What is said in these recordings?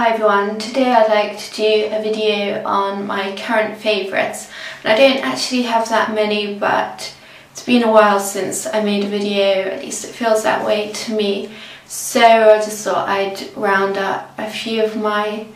Hi everyone, today I'd like to do a video on my current favourites. And I don't actually have that many, but it's been a while since I made a video, at least it feels that way to me. So I just thought I'd round up a few of my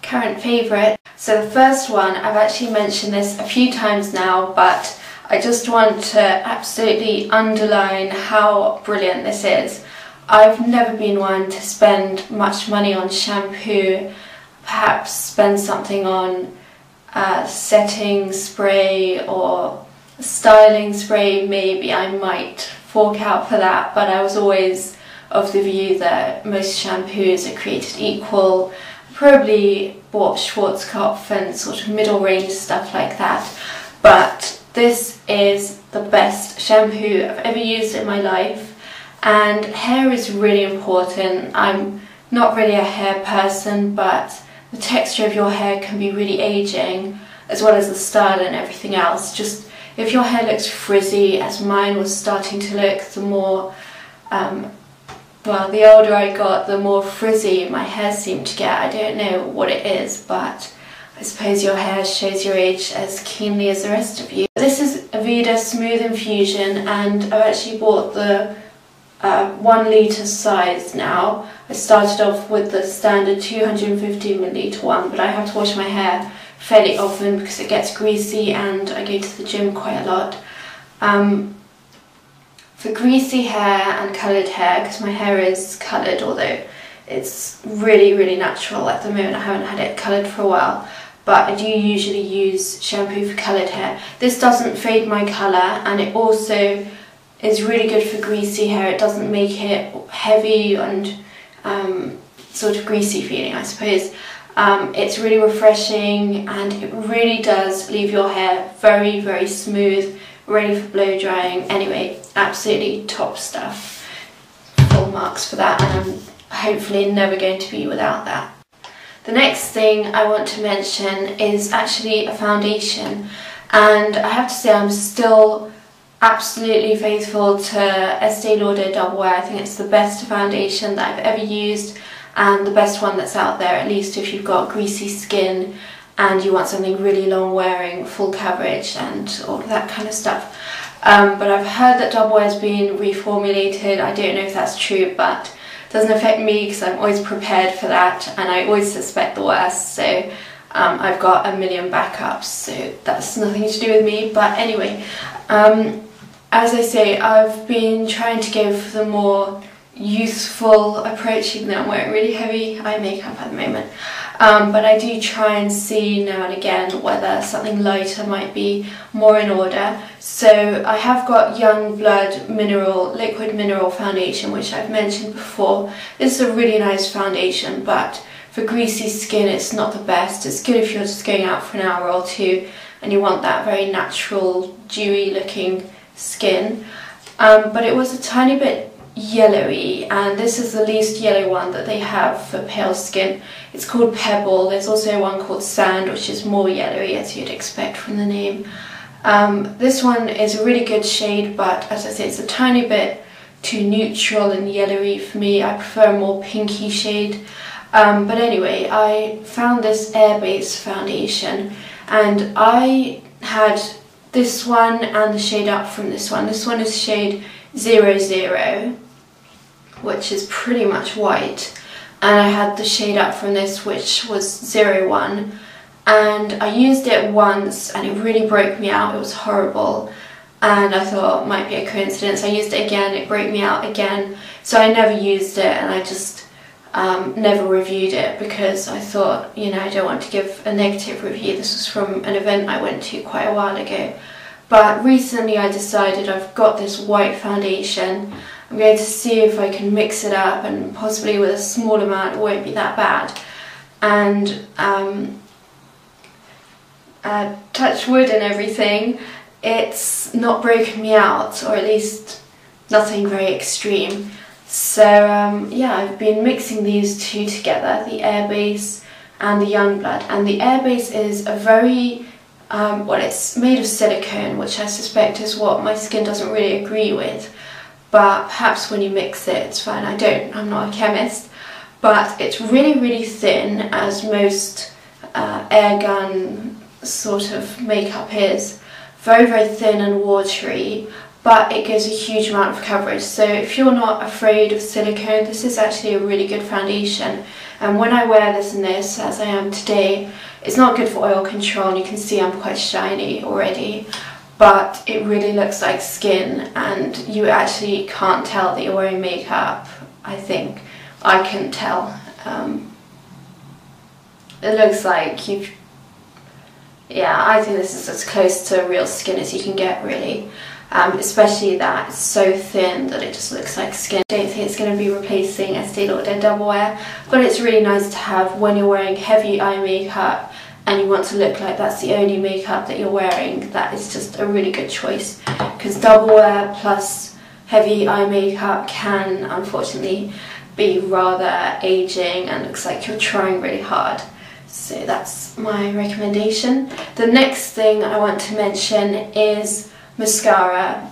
current favourites. So the first one, I've actually mentioned this a few times now, but I just want to absolutely underline how brilliant this is. I've never been one to spend much money on shampoo, perhaps spend something on setting spray or styling spray. Maybe I might fork out for that, but I was always of the view that most shampoos are created equal. Probably bought Schwarzkopf and sort of middle range stuff like that, but this is the best shampoo I've ever used in my life. And hair is really important. I'm not really a hair person, but the texture of your hair can be really aging, as well as the style and everything else. Just if your hair looks frizzy, as mine was starting to look, the more, well, the older I got, the more frizzy my hair seemed to get. I don't know what it is, but I suppose your hair shows your age as keenly as the rest of you. This is Aveda Smooth Infusion, and I've actually bought the 1 litre size now. I started off with the standard 250ml one, but I have to wash my hair fairly often because it gets greasy and I go to the gym quite a lot. For greasy hair and coloured hair, because my hair is coloured, although it's really natural at the moment, I haven't had it coloured for a while, but I do usually use shampoo for coloured hair. This doesn't fade my colour, and it also is really good for greasy hair. It doesn't make it heavy and sort of greasy feeling, I suppose. It's really refreshing, and it really does leave your hair very smooth, ready for blow drying. Anyway, absolutely top stuff. Full marks for that, and I'm hopefully never going to be without that. The next thing I want to mention is actually a foundation, and I have to say I'm still absolutely faithful to Estee Lauder Double Wear. I think it's the best foundation that I've ever used, and the best one that's out there, at least if you've got greasy skin and you want something really long wearing, full coverage and all of that kind of stuff. But I've heard that Double Wear's been reformulated. I don't know if that's true, but it doesn't affect me because I'm always prepared for that, and I always suspect the worst, so I've got a million backups, so that's nothing to do with me. But anyway, as I say, I've been trying to go for the more youthful approach, even though I'm wearing really heavy eye makeup at the moment. But I do try and see now and again whether something lighter might be more in order. So I have got Youngblood Mineral Liquid Mineral Foundation, which I've mentioned before. This is a really nice foundation, but for greasy skin it's not the best. It's good if you're just going out for an hour or two and you want that very natural, dewy looking skin. But it was a tiny bit yellowy, and this is the least yellow one that they have for pale skin. It's called Pebble. There's also one called Sand, which is more yellowy, as you'd expect from the name. This one is a really good shade, but as I say, it's a tiny bit too neutral and yellowy for me. I prefer a more pinky shade. But anyway, I found this Airbase foundation, and I had this one and the shade up from this one. This one is shade 00, which is pretty much white, and I had the shade up from this, which was 01, and I used it once and it really broke me out. It was horrible, and I thought it might be a coincidence. I used it again, it broke me out again, so I never used it, and I just never reviewed it because I thought, you know, I don't want to give a negative review. This was from an event I went to quite a while ago. But recently I decided I've got this white foundation. I'm going to see if I can mix it up, and possibly with a small amount it won't be that bad. And touch wood and everything, it's not broken me out, or at least nothing very extreme. So yeah, I've been mixing these two together, the Airbase and the Youngblood. And the Airbase is a very, well, it's made of silicone, which I suspect is what my skin doesn't really agree with. But perhaps when you mix it, it's fine. I'm not a chemist. but it's really thin, as most air gun sort of makeup is. Very thin and watery, but it gives a huge amount of coverage. So if you're not afraid of silicone, this is actually a really good foundation. And when I wear this and this, as I am today, it's not good for oil control, and you can see I'm quite shiny already, but it really looks like skin, and you actually can't tell that you're wearing makeup. I think I couldn't tell. It looks like you've... Yeah, I think this is as close to real skin as you can get, really. Especially that it's so thin that it just looks like skin. I don't think it's going to be replacing Estee Lauder Double Wear, but it's really nice to have when you're wearing heavy eye makeup and you want to look like that's the only makeup that you're wearing. That is just a really good choice, because Double Wear plus heavy eye makeup can unfortunately be rather aging and looks like you're trying really hard. So that's my recommendation. The next thing I want to mention is mascara.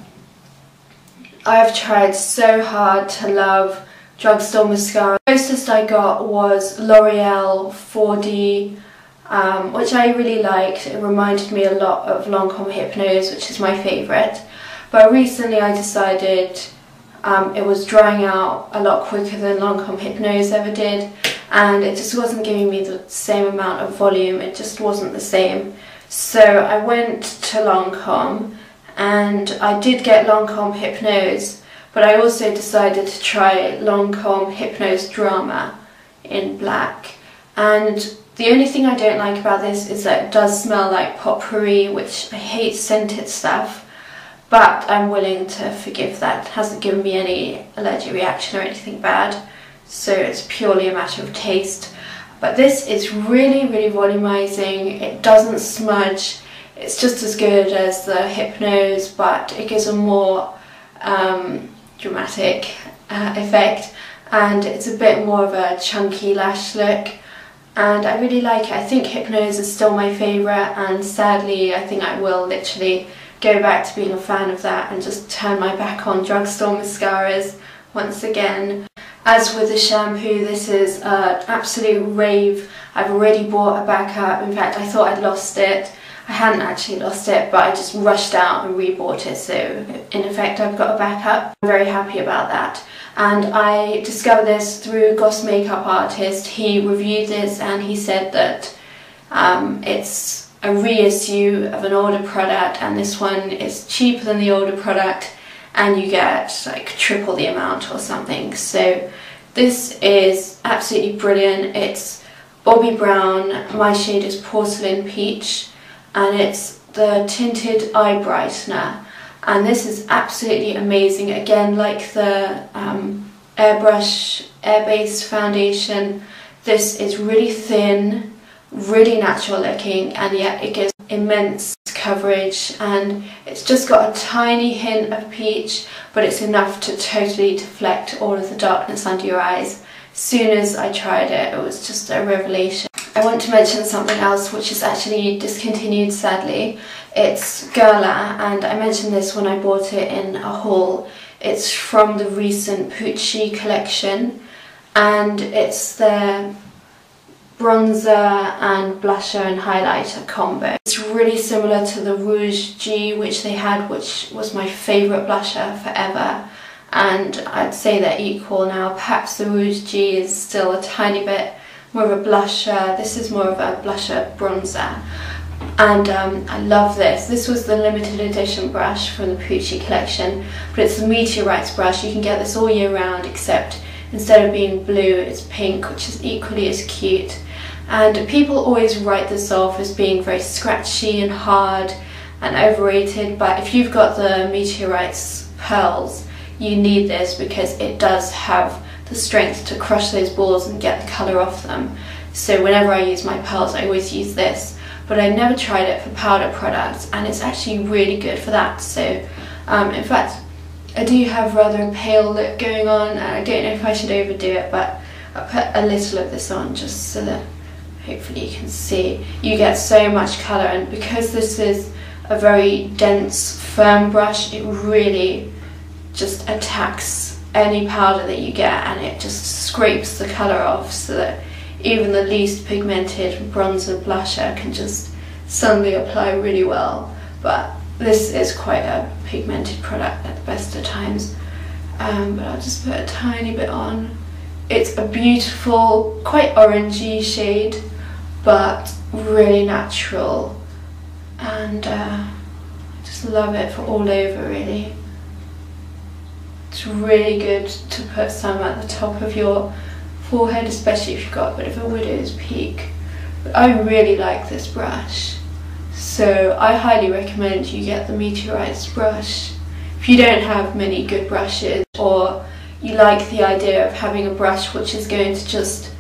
I have tried so hard to love drugstore mascara. The closest I got was L'Oreal 4D, which I really liked. It reminded me a lot of Lancome Hypnose, which is my favourite. But recently I decided it was drying out a lot quicker than Lancome Hypnose ever did, and it just wasn't giving me the same amount of volume. It just wasn't the same. So I went to Lancome, and I did get Lancome Hypnose, but I also decided to try Lancome Hypnose Drama in black. And the only thing I don't like about this is that it does smell like potpourri, which I hate scented stuff, but I'm willing to forgive that. It hasn't given me any allergic reaction or anything bad, so it's purely a matter of taste. But this is really volumizing. It doesn't smudge. It's just as good as the Hypnose, but it gives a more dramatic effect, and it's a bit more of a chunky lash look, and I really like it. I think Hypnose is still my favourite, and sadly I think I will literally go back to being a fan of that and just turn my back on drugstore mascaras once again. As with the shampoo, this is an absolute rave. I've already bought a backup. In fact, I thought I'd lost it. I hadn't actually lost it, but I just rushed out and rebought it, so in effect I've got a backup. I'm very happy about that. And I discovered this through Goss Makeup Artist. He reviewed this and he said that it's a reissue of an older product, and this one is cheaper than the older product, and you get like triple the amount or something. So this is absolutely brilliant. It's Bobbi Brown, my shade is Porcelain Peach, and it's the tinted eye brightener, and this is absolutely amazing. Again, like the airbrush air-based foundation, this is really thin, really natural looking, and yet it gives immense coverage, and it's just got a tiny hint of peach, but it's enough to totally deflect all of the darkness under your eyes. As soon as I tried it, it was just a revelation. I want to mention something else which is actually discontinued, sadly. It's Guerlain, and I mentioned this when I bought it in a haul. It's from the recent Pucci collection, and it's their bronzer and blusher and highlighter combo. It's really similar to the Rouge G which they had, which was my favourite blusher forever, and I'd say they're equal now. Perhaps the Rouge G is still a tiny bit more of a blusher. This is more of a blusher bronzer, and I love this. This was the limited edition brush from the Pucci collection, but it's the Meteorites brush. You can get this all year round, except instead of being blue it's pink, which is equally as cute. And people always write this off as being very scratchy and hard and overrated, but if you've got the Meteorites pearls, you need this because it does have the strength to crush those balls and get the colour off them. So whenever I use my pearls, I always use this, but I never tried it for powder products, and it's actually really good for that. So in fact, I do have rather a pale look going on, and I don't know if I should overdo it, but I'll put a little of this on just so that hopefully you can see. You get so much colour, and because this is a very dense, firm brush, it really just attacks any powder that you get, and it just scrapes the colour off, so that even the least pigmented bronzer blusher can just suddenly apply really well. But this is quite a pigmented product at the best of times. But I'll just put a tiny bit on. It's a beautiful, quite orangey shade, but really natural, and I just love it for all over really. It's really good to put some at the top of your forehead, especially if you've got a bit of a widow's peak. But I really like this brush, so I highly recommend you get the Meteorites brush. If you don't have many good brushes, or you like the idea of having a brush which is going to just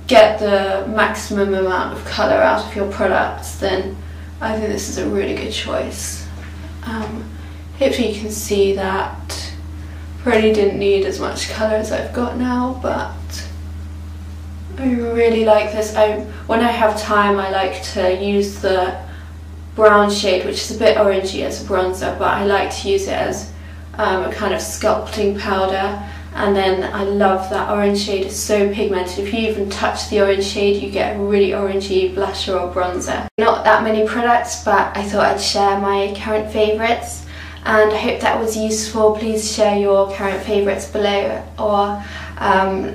get the maximum amount of colour out of your products, then I think this is a really good choice. Hopefully you can see that probably didn't need as much colour as I've got now, but I really like this. When I have time, I like to use the brown shade, which is a bit orangey, as a bronzer, but I like to use it as a kind of sculpting powder. And then I love that orange shade, it's so pigmented. If you even touch the orange shade, you get a really orangey blusher or bronzer. Not that many products, but I thought I'd share my current favourites, and I hope that was useful. Please share your current favourites below, or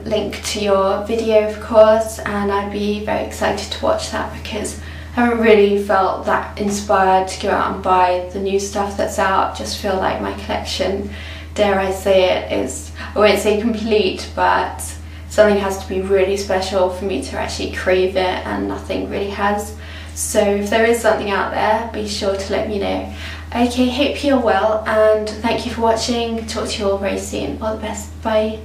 link to your video of course, and I'd be very excited to watch that, because I haven't really felt that inspired to go out and buy the new stuff that's out. Just feel like my collection, dare I say it, is, I won't say complete, but something has to be really special for me to actually crave it, and nothing really has. So if there is something out there, be sure to let me know. Okay, hope you're well, and thank you for watching. Talk to you all very soon. All the best. Bye.